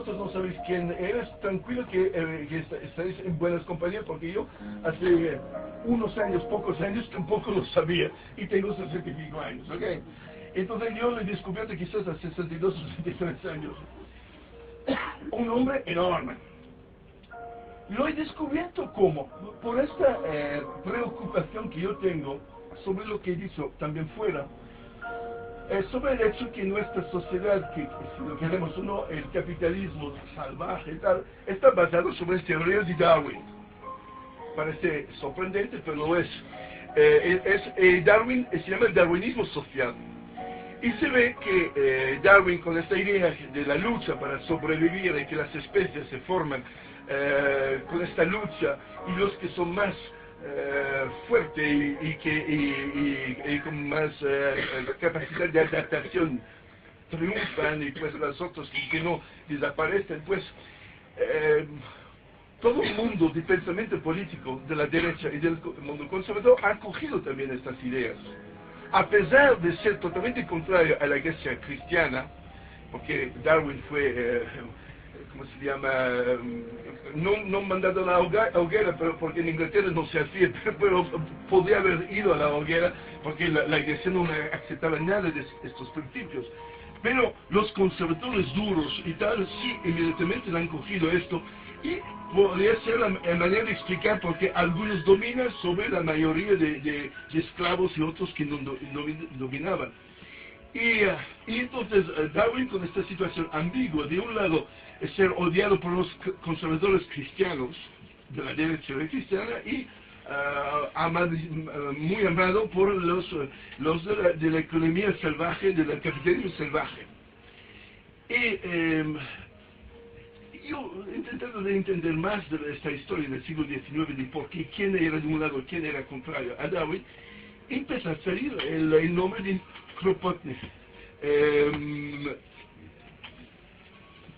vosotros no sabéis quién eres, tranquilo que estáis en buenas compañías, porque yo hace unos años, pocos años, tampoco lo sabía, y tengo 65 años, ¿ok? Entonces yo lo he descubierto quizás a 62 o 63 años. Un hombre enorme. Lo he descubierto como, por esta preocupación que yo tengo sobre lo que he dicho también fuera, sobre el hecho que nuestra sociedad, que si lo queremos o no, el capitalismo salvaje y tal, está basado sobre teorías de Darwin. Parece sorprendente, pero lo es. Darwin se llama el darwinismo social. Y se ve que Darwin, con esta idea de la lucha para sobrevivir y que las especies se forman con esta lucha, y los que son más fuertes y con más capacidad de adaptación triunfan, y pues los otros que no desaparecen, pues todo el mundo de pensamiento político de la derecha y del mundo conservador ha acogido también estas ideas. A pesar de ser totalmente contrario a la iglesia cristiana, porque Darwin fue, ¿cómo se llama? No mandado a la hoguera, pero porque en Inglaterra no se hacía, pero podía haber ido a la hoguera, porque la iglesia no aceptaba nada de estos principios. Pero los conservadores duros y tal, sí, inmediatamente han cogido esto, y podría ser la manera de explicar por qué algunos dominan sobre la mayoría de esclavos y otros que no dominaban. Y entonces Darwin, con esta situación ambigua, de un lado ser odiado por los conservadores cristianos, de la derecha cristiana, y muy amado por los de la economía salvaje, del capitalismo salvaje. Y yo, intentando de entender más de esta historia del siglo XIX, de por qué, quién era de un lado, quién era contrario a Darwin, empieza a salir el nombre de Kropotkin,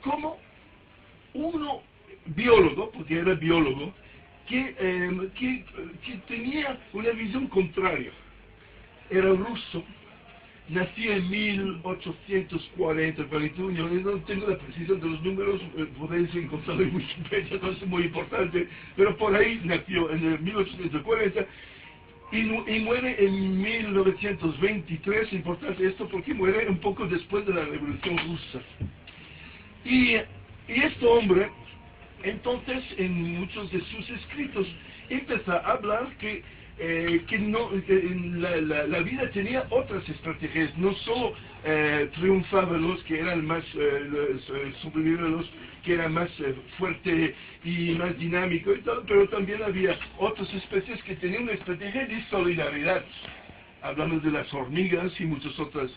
como uno biólogo, porque era biólogo, que tenía una visión contraria. Era ruso, nació en 1840, 41, yo no tengo la precisión de los números, podéis encontrarlo en Wikipedia, no es muy importante, pero por ahí nació en el 1840 y muere en 1923, importante esto porque muere un poco después de la Revolución Rusa. Y este hombre, entonces, en muchos de sus escritos, empieza a hablar que la vida tenía otras estrategias, no solo triunfaban los que eran más, sobrevivieron los que eran más fuertes y más dinámicos y todo, pero también había otras especies que tenían una estrategia de solidaridad. Hablamos de las hormigas y muchas otras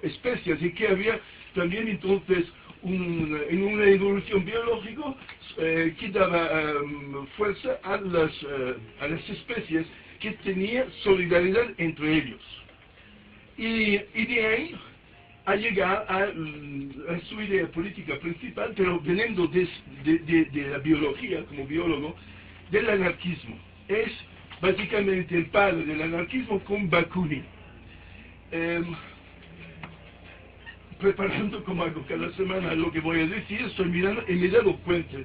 especies, y que había también entonces en una evolución biológica que daba fuerza a las especies que tenían solidaridad entre ellos. Y de ahí a llegar a su idea política principal, pero veniendo de la biología, como biólogo, del anarquismo. Es básicamente el padre del anarquismo con Bakunin. Preparando como hago cada semana lo que voy a decir, estoy mirando y me he dado cuenta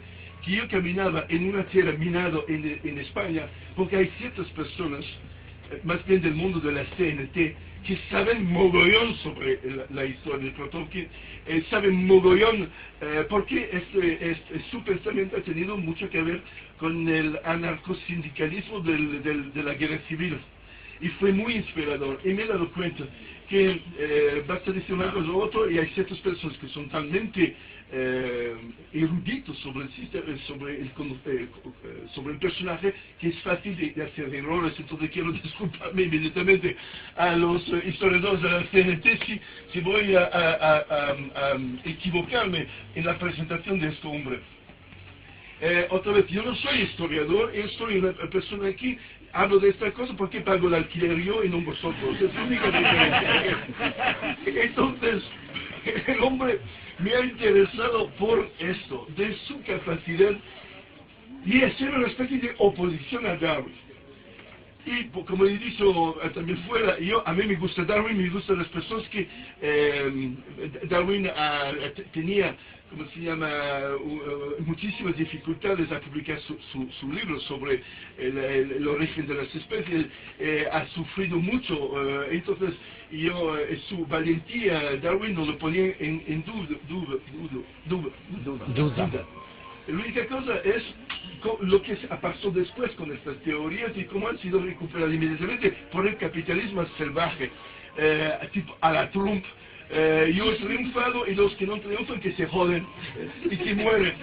que yo caminaba en una tierra minada en España, porque hay ciertas personas, más bien del mundo de la CNT, que saben mogollón sobre la historia de Kropotkin, saben mogollón, porque su pensamiento ha tenido mucho que ver con el anarcosindicalismo de la guerra civil, y fue muy inspirador, y me he dado cuenta que basta decir una cosa u otra, y hay ciertas personas que son talmente eruditos sobre el sistema, sobre el personaje, que es fácil de hacer errores. Entonces quiero disculparme inmediatamente a los historiadores de la CNT si voy a equivocarme en la presentación de este hombre. Otra vez, yo no soy historiador, soy una persona aquí. Hablo de esta cosa porque pago el alquiler yo y no vosotros. Es la única diferencia. Entonces, el hombre me ha interesado por esto, de su capacidad de hacer una especie de oposición a Darwin. Y como he dicho también fuera, a mí me gusta Darwin, me gustan las personas que Darwin tenía, ¿cómo se llama?, muchísimas dificultades a publicar su libro sobre el origen de las especies, ha sufrido mucho, entonces su valentía, Darwin no lo ponía en duda. La única cosa es lo que pasó después con estas teorías y cómo han sido recuperadas inmediatamente por el capitalismo salvaje, tipo a la Trump. Yo he triunfado y los que no triunfan que se joden y que mueren.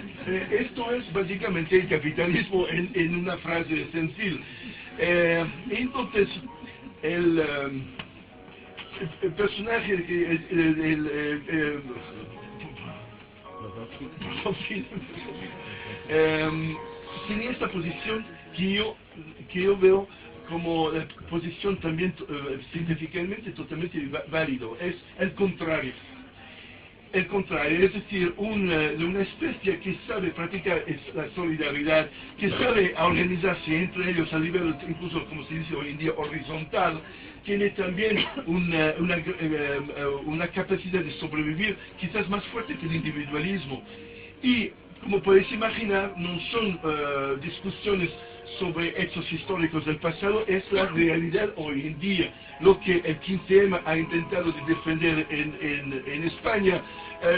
Esto es básicamente el capitalismo en una frase sencilla. Entonces, el personaje, tenía esta posición que yo veo como la posición también científicamente totalmente válido. Es el contrario. El contrario, es decir, una especie que sabe practicar la solidaridad, que sabe organizarse entre ellos a nivel, incluso como se dice hoy en día, horizontal, tiene también una capacidad de sobrevivir quizás más fuerte que el individualismo. Y, como podéis imaginar, no son discusiones sobre hechos históricos del pasado, es la realidad hoy en día. Lo que el 15M ha intentado de defender en España,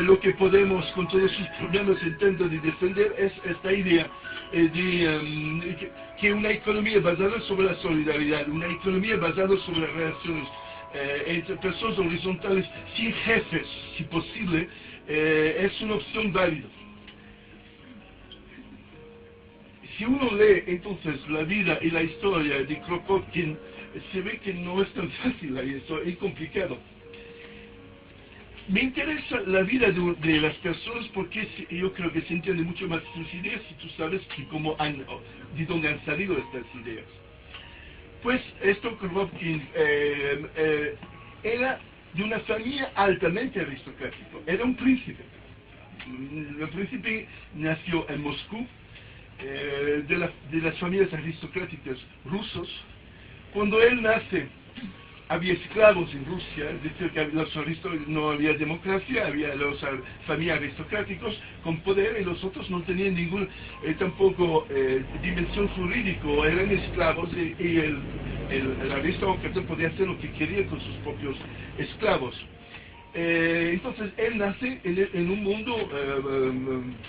lo que Podemos con todos sus problemas intenta de defender es esta idea de que una economía basada sobre la solidaridad, una economía basada sobre las relaciones entre personas horizontales sin jefes, si posible, es una opción válida. Si uno lee entonces la vida y la historia de Kropotkin, se ve que no es tan fácil esto, es complicado. Me interesa la vida de las personas porque yo creo que se entiende mucho más sus ideas si tú sabes de dónde han salido estas ideas. Pues esto Kropotkin era de una familia altamente aristocrática, era un príncipe. El príncipe nació en Moscú, de las familias aristocráticas rusos. Cuando él nace, había esclavos en Rusia, es decir, que no había democracia, había los familias aristocráticos con poder y los otros no tenían ningún, tampoco dimensión jurídica, eran esclavos y el aristócrata podía hacer lo que quería con sus propios esclavos. Entonces él nace en un mundo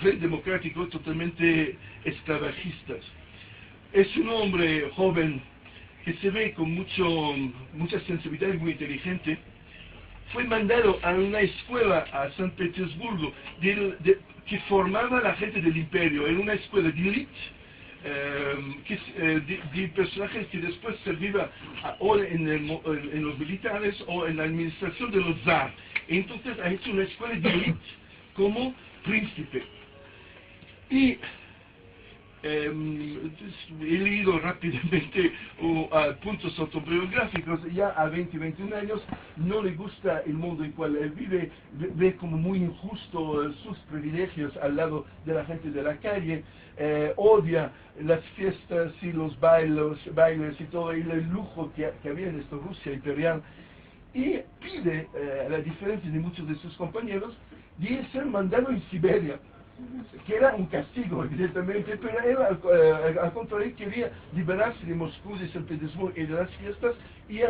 democrático totalmente esclavagista. Es un hombre joven que se ve con mucha sensibilidad y muy inteligente. Fue mandado a una escuela a San Petersburgo que formaba a la gente del imperio. Era una escuela de élite, de personajes que después servían o en los militares o en la administración de los zar. Entonces ha hecho una escuela de élite como príncipe. Y he leído rápidamente puntos autobiográficos. Ya a 20, 21 años no le gusta el mundo en el cual él vive, ve como muy injusto sus privilegios al lado de la gente de la calle, odia las fiestas y los bailes y todo el lujo que había en esta Rusia imperial, y pide, a la diferencia de muchos de sus compañeros, de ser mandado en Siberia, que era un castigo, evidentemente, pero él al contrario quería liberarse de Moscú, de San Petersburgo y de las fiestas y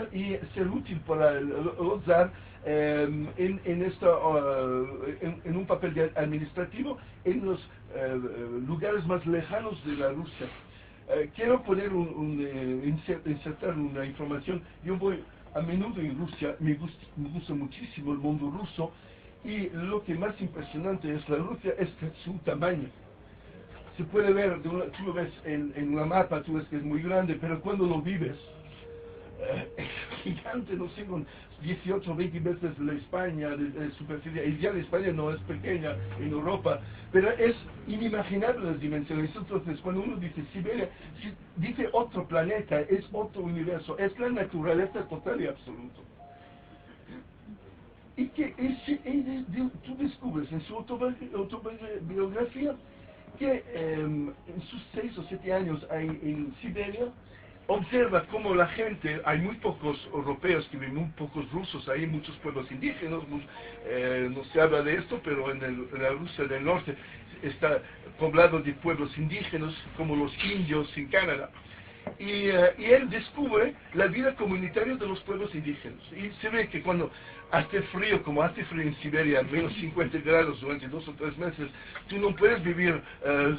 ser útil para los zar en un papel administrativo en los lugares más lejanos de la Rusia. Quiero poner insertar una información. Yo voy a menudo en Rusia, me gusta muchísimo el mundo ruso. Y lo que más impresionante es la Rusia es su tamaño. Se puede ver, tú lo ves en la mapa, tú ves que es muy grande, pero cuando lo vives, es gigante, no sé, con 18 o 20 veces la España de superficie. Y ya la España no es pequeña en Europa, pero es inimaginable las dimensiones. Entonces, cuando uno dice Siberia, dice otro planeta, es otro universo, es la naturaleza total y absoluta. Y que tú descubres en su autobiografía que en sus 6 o 7 años en Siberia, observa cómo la gente, hay muy pocos europeos que viven, muy pocos rusos, hay muchos pueblos indígenas, no se habla de esto, pero en la Rusia del Norte está poblado de pueblos indígenas, como los indios en Canadá. Y él descubre la vida comunitaria de los pueblos indígenas. Y se ve que cuando hace frío, como hace frío en Siberia, menos 50 grados durante 2 o 3 meses, tú no puedes vivir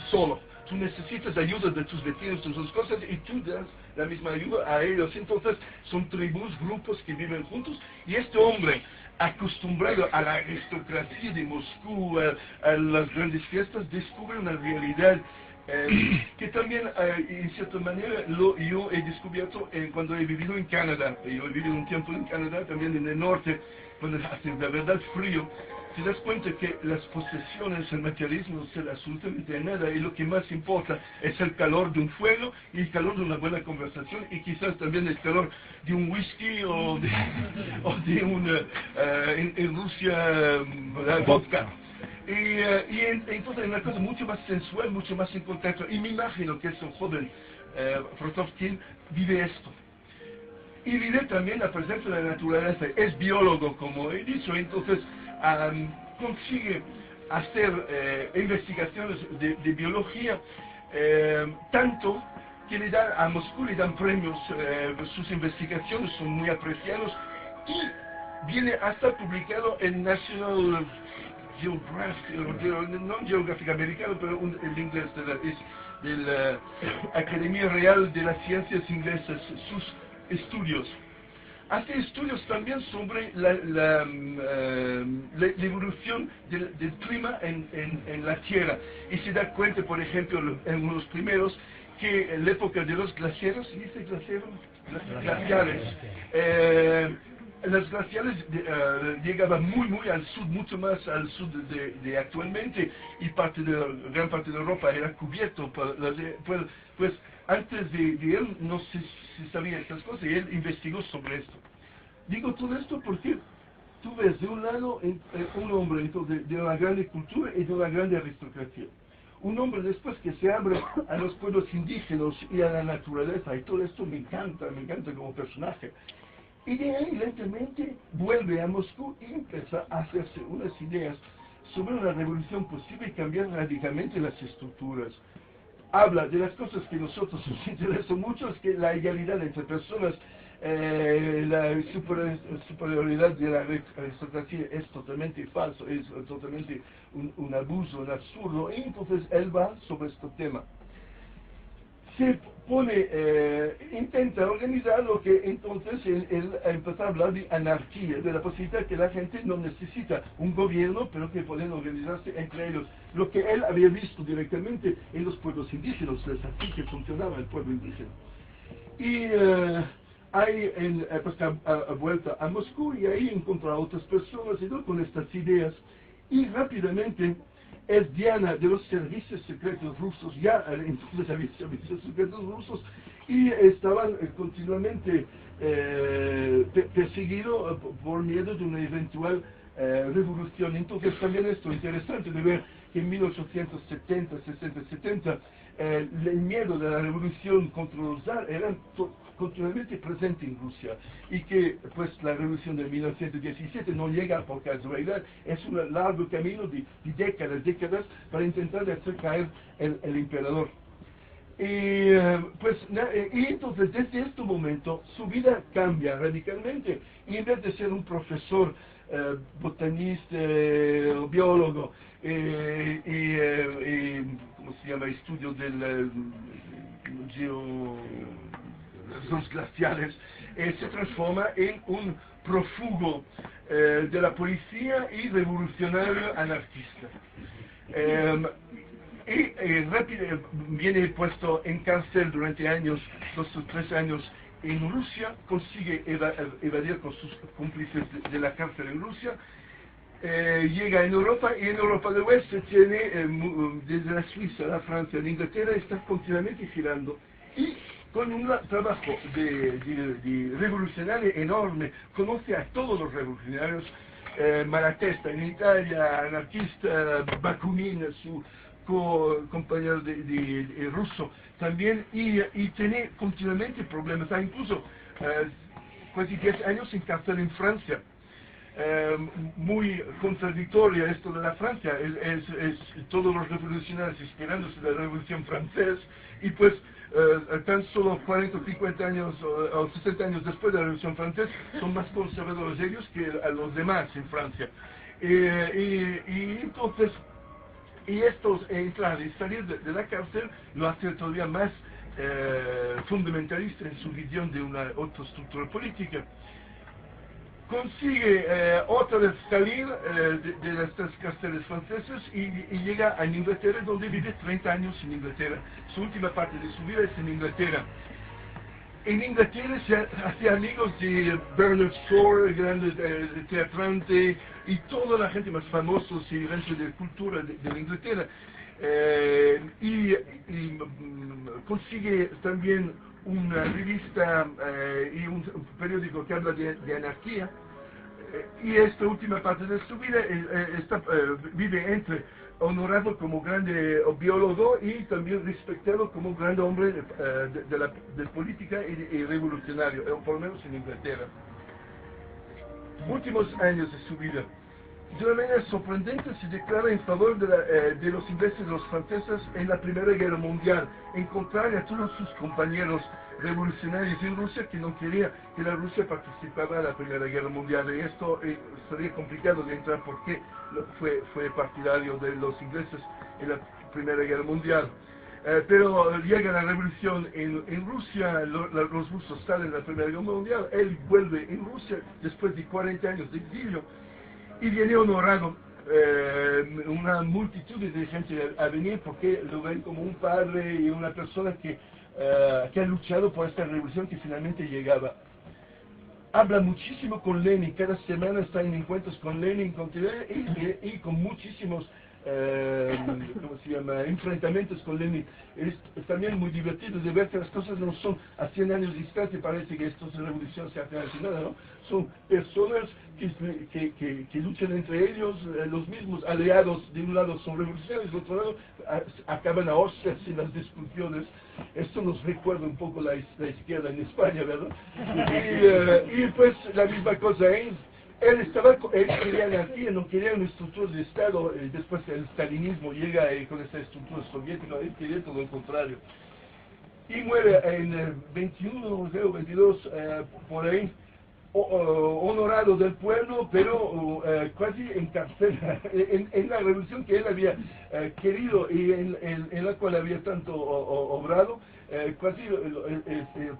solo. Tú necesitas ayuda de tus vecinos, de tus cosas, y tú das la misma ayuda a ellos. Entonces son tribus, grupos que viven juntos, y este hombre, acostumbrado a la aristocracia de Moscú, a las grandes fiestas, descubre una realidad que también, en cierta manera, yo he descubierto cuando he vivido en Canadá. Yo he vivido un tiempo en Canadá, también en el norte, cuando hace de verdad frío. Te das cuenta que las posesiones, el materialismo no sirve absolutamente de nada, y lo que más importa es el calor de un fuego y el calor de una buena conversación, y quizás también el calor de un whisky o de en Rusia, vodka. Y entonces es una cosa mucho más sensual, mucho más en contacto. Y me imagino que ese joven Protofkin vive esto. Y vive también la presencia de la naturaleza. Es biólogo, como he dicho, entonces consigue hacer investigaciones de biología, tanto que le dan, a Moscú le dan premios, sus investigaciones son muy apreciadas, y viene hasta publicado en National Geographic, no Geographic americano, pero el inglés de la Academia Real de las Ciencias Inglesas, sus estudios. Hace estudios también sobre la evolución del clima en la Tierra, y se da cuenta, por ejemplo, en uno de los primeros, que en la época de los glaciares, ¿se dice glaciares? Las glaciares llegaban muy al sur, mucho más al sur de actualmente, y gran parte de Europa era cubierto pues antes de él no se sabía estas cosas, y él investigó sobre esto. Digo todo esto porque tú ves de un lado un hombre de una grande cultura y de una grande aristocracia. Un hombre después que se abre a los pueblos indígenas y a la naturaleza, y todo esto me encanta como personaje. Y de ahí lentamente vuelve a Moscú y empieza a hacerse unas ideas sobre una revolución posible y cambiar radicalmente las estructuras. Habla de las cosas que a nosotros nos interesan mucho, es que la igualdad entre personas, la superioridad de la aristocracia es totalmente falso, es totalmente un abuso, un absurdo, y entonces él va sobre este tema. Se pone, intenta organizar lo que entonces él empezó a hablar de anarquía, de la posibilidad que la gente no necesita un gobierno, pero que pueden organizarse entre ellos. Lo que él había visto directamente en los pueblos indígenas, es así que funcionaba el pueblo indígena. Y pues ha vuelto a Moscú, y ahí encontró a otras personas y todo con estas ideas, y rápidamente es diana de los servicios secretos rusos, ya entonces había servicios secretos rusos, y estaban continuamente perseguidos por miedo de una eventual revolución. Entonces también esto es interesante de ver que en 1870, 60, 70, el miedo de la revolución contra los zar era continuamente presente en Rusia, y que pues la revolución de 1917 no llega por casualidad, es un largo camino de décadas para intentar hacer caer el emperador. Y entonces desde este momento su vida cambia radicalmente, y en vez de ser un profesor botanista, biólogo, ¿cómo se llama? Estudio del los glaciares, se transforma en un prófugo de la policía y revolucionario anarquista. Viene puesto en cárcel durante años, 2 o 3 años en Rusia, consigue evadir con sus cómplices de la cárcel en Rusia, llega en Europa, y en Europa del Oeste tiene, desde la Suiza, la Francia, la Inglaterra, está continuamente girando, y con un trabajo de revolucionario enorme, conoce a todos los revolucionarios, Malatesta en Italia, anarquista, Bakunin, su compañero de ruso también, y tiene continuamente problemas. Ha incluso casi 10 años en cárcel en Francia. Muy contradictoria esto de la Francia, todos los revolucionarios inspirándose de la Revolución Francesa, y pues tan solo 40 o 50 años o 60 años después de la Revolución Francesa son más conservadores ellos que a los demás en Francia. Y entonces, estos entrar y salir de la cárcel lo hace todavía más fundamentalista en su visión de una otra estructura política. Consigue otra vez salir de las tres cárceles francesas y llega a Inglaterra, donde vive 30 años en Inglaterra. Su última parte de su vida es en Inglaterra. En Inglaterra se hace amigos de Bernard Shaw, el gran teatrante, y toda la gente más famosa y gente de cultura de Inglaterra. Consigue también una revista y un periódico que habla de anarquía, y esta última parte de su vida vive entre honorado como grande biólogo y también respetado como gran hombre de política y revolucionario, por lo menos en Inglaterra. Últimos años de su vida. De una manera sorprendente se declara en favor de los ingleses y los franceses en la Primera Guerra Mundial, en contrario a todos sus compañeros revolucionarios en Rusia que no querían que la Rusia participara en la Primera Guerra Mundial. Y esto sería complicado de entrar porque fue partidario de los ingleses en la Primera Guerra Mundial. Pero llega la revolución en Rusia, los rusos salen de la Primera Guerra Mundial, él vuelve en Rusia después de 40 años de exilio, y viene honorado una multitud de gente a venir porque lo ven como un padre y una persona que ha luchado por esta revolución que finalmente llegaba. Habla muchísimo con Lenin, cada semana está en encuentros con Lenin y con muchísimos ¿cómo se llama? Enfrentamientos con Lenin. Es también muy divertido de ver que las cosas no son a 100 años de distancia, parece que estas revoluciones se hacen así, nada, ¿no? Son personas que luchan entre ellos, los mismos aliados de un lado son revolucionarios, del otro lado acaban a hostias en las discusiones. Esto nos recuerda un poco la izquierda en España, ¿verdad? Y pues la misma cosa es. Él quería anarquía, no quería una estructura de Estado. Después el stalinismo llega con esta estructura soviética, él quería todo lo contrario. Y muere en 21 o 22, por ahí, honorado del pueblo, pero casi encarcelado en la revolución que él había querido y en la cual había tanto obrado. Casi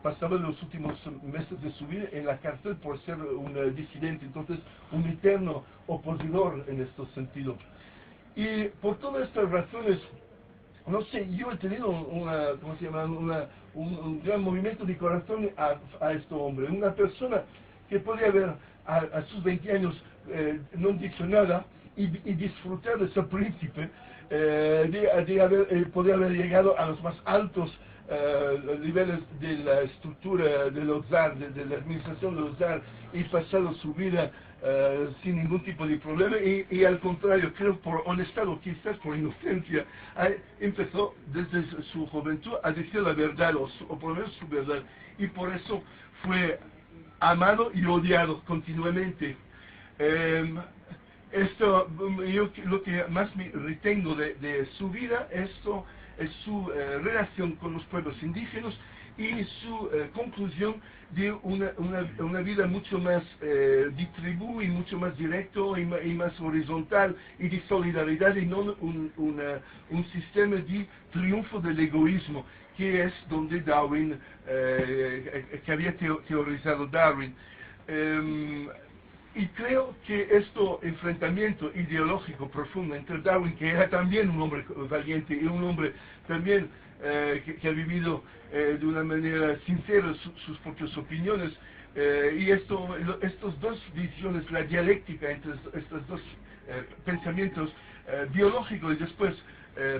pasaba los últimos meses de su vida en la cárcel por ser un disidente, entonces un eterno opositor en este sentido. Y por todas estas razones, no sé, yo he tenido ¿cómo se llama? Un gran movimiento de corazón a este hombre, una persona que podía haber a sus 20 años no dicho nada y disfrutar de ser príncipe, poder haber llegado a los más altos niveles de la estructura de los zar, de la administración de los zar, y pasado su vida sin ningún tipo de problema, y al contrario, creo por honestidad o quizás por inocencia, empezó desde su juventud a decir la verdad, o por lo menos su verdad, y por eso fue amado y odiado continuamente. Yo lo que más me retengo de su vida, esto es su relación con los pueblos indígenas y su conclusión de una vida mucho más de tribu y mucho más directo y más horizontal y de solidaridad, y no un sistema de triunfo del egoísmo, que es donde Darwin, que había teorizado Darwin. Y creo que este enfrentamiento ideológico profundo entre Darwin, que era también un hombre valiente y un hombre también que ha vivido de una manera sincera sus propias opiniones, y estos dos visiones, la dialéctica entre estos dos pensamientos biológicos y después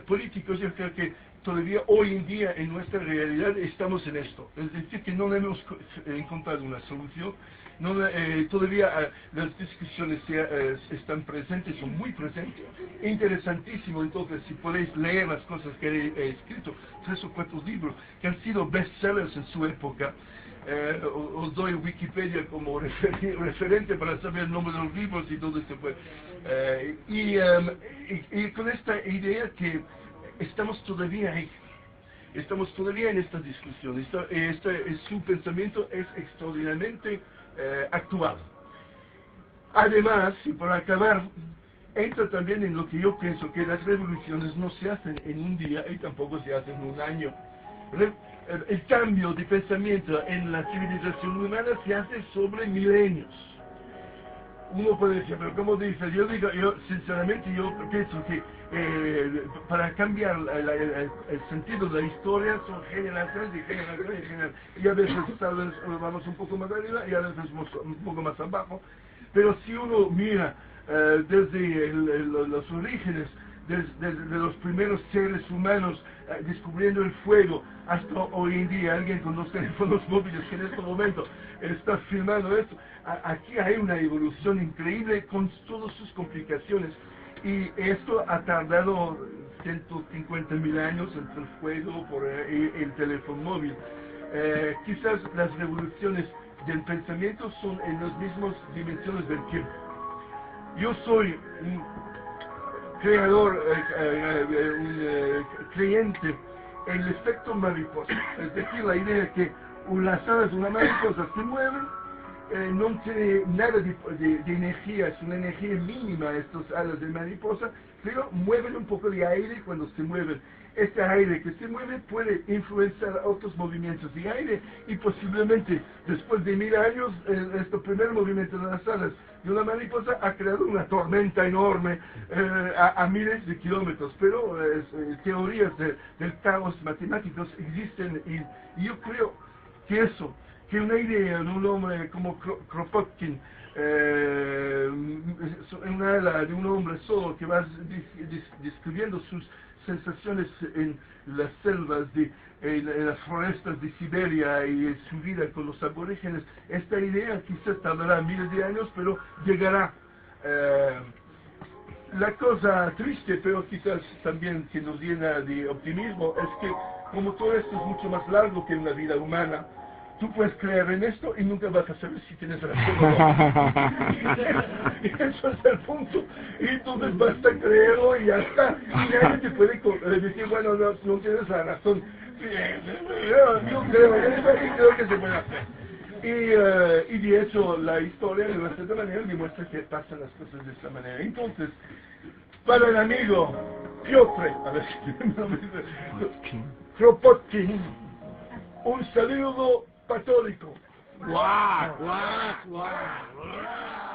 políticos, yo creo que todavía hoy en día en nuestra realidad estamos en esto. Es decir, que no hemos encontrado una solución. No, todavía las discusiones están presentes, son muy presentes. Interesantísimo, entonces, si podéis leer las cosas que he escrito, 3 o 4 libros que han sido bestsellers en su época. Os doy Wikipedia como referente para saber el nombre de los libros y todo esto. Y con esta idea que estamos todavía ahí. Estamos todavía en esta discusión. Su pensamiento es extraordinariamente actual. Además, y para acabar, entra también en lo que yo pienso, que las revoluciones no se hacen en un día y tampoco se hacen en un año. El cambio de pensamiento en la civilización humana se hace sobre milenios. Uno puede decir, pero ¿cómo dice? Yo sinceramente, yo pienso que para cambiar el sentido de la historia son generaciones y generaciones y generaciones. Y a veces tal vez vamos un poco más arriba y a veces un poco más abajo. Pero si uno mira desde los orígenes, desde los primeros seres humanos descubriendo el fuego hasta hoy en día, alguien con los teléfonos móviles que en este momento está filmando esto, aquí hay una evolución increíble con todas sus complicaciones, y esto ha tardado 150.000 años entre el fuego por el teléfono móvil. Quizás las revoluciones del pensamiento son en las mismas dimensiones del tiempo. Yo soy un creador, creyente en el efecto mariposa, es decir, la idea que las alas de una mariposa se mueven, no tiene nada de energía, es una energía mínima estas alas de mariposa, pero mueven un poco de aire cuando se mueven. Este aire que se mueve puede influenciar otros movimientos de aire, y posiblemente después de 1000 años este primer movimiento de las alas de una mariposa ha creado una tormenta enorme a miles de kilómetros, pero teorías del caos matemáticos existen, y yo creo que eso, que una idea de un hombre como Kropotkin, una ala de un hombre solo que va describiendo sus sensaciones en las selvas, en las forestas de Siberia y su vida con los aborígenes, esta idea quizás tardará miles de años, pero llegará. La cosa triste, pero quizás también que nos llena de optimismo, es que como todo esto es mucho más largo que una vida humana, tú puedes creer en esto y nunca vas a saber si tienes razón o no. Eso es el punto. Y entonces basta creerlo y ya está. Y nadie te puede decir, bueno, no tienes la razón. Yo creo en eso y creo que se puede hacer. Y de hecho la historia de una cierta manera demuestra que pasan las cosas de esta manera. Entonces, para el amigo Piotr, a ver si Kropotkin, un saludo católico. ¡Guau! ¡Guau! ¡Guau!